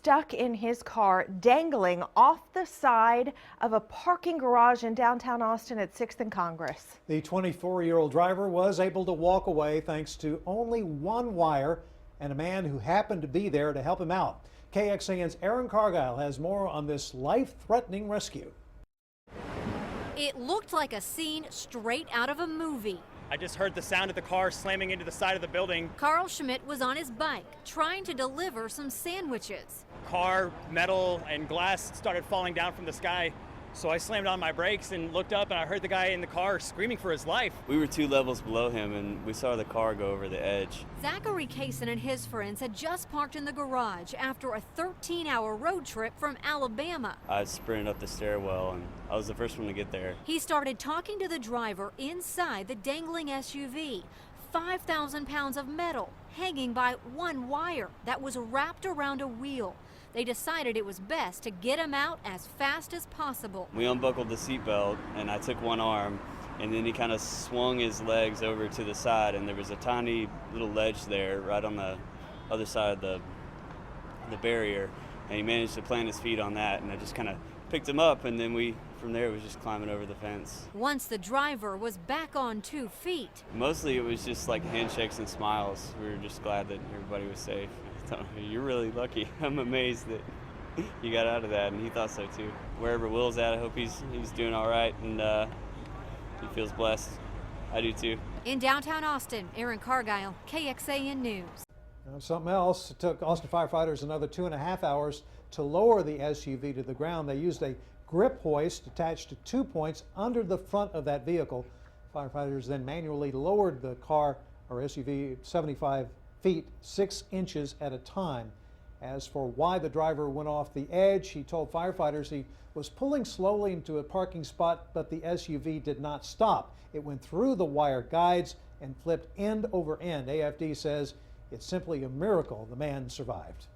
stuck in his car, dangling off the side of a parking garage in downtown Austin at 6th and Congress. The 24-year-old driver was able to walk away thanks to only one wire and a man who happened to be there to help him out. KXAN's Aaron Cargile has more on this life-threatening rescue. It looked like a scene straight out of a movie. I just heard the sound of the car slamming into the side of the building. Carl Schmidt was on his bike trying to deliver some sandwiches. Car, metal, and glass started falling down from the sky. So I slammed on my brakes and looked up, and I heard the guy in the car screaming for his life. We were 2 levels below him, and we saw the car go over the edge. Zachary Kaysen and his friends had just parked in the garage after a 13-hour road trip from Alabama. I sprinted up the stairwell, and I was the first one to get there. He started talking to the driver inside the dangling SUV. 5,000 pounds of metal hanging by one wire that was wrapped around a wheel. They decided it was best to get him out as fast as possible. We unbuckled the seatbelt, and I took one arm, and then he kind of swung his legs over to the side, and there was a tiny little ledge there right on the other side of the barrier, and he managed to plant his feet on that, and I just kind of picked him up, and then from there, was just climbing over the fence. Once the driver was back on 2 feet. Mostly it was just like handshakes and smiles. We were just glad that everybody was safe. I thought, you're really lucky. I'm amazed that you got out of that, and he thought so too. Wherever Will's at, I hope he's doing all right, and he feels blessed. I do too. In downtown Austin, Aaron Cargile, KXAN News. Now, something else. It took Austin firefighters another 2.5 hours to lower the SUV to the ground. They used a grip hoist attached to 2 points under the front of that vehicle. Firefighters then manually lowered the car or SUV 75 feet 6 inches at a time. As for why the driver went off the edge, he told firefighters he was pulling slowly into a parking spot, but the SUV did not stop. It went through the wire guides and flipped end over end. AFD says it's simply a miracle the man survived.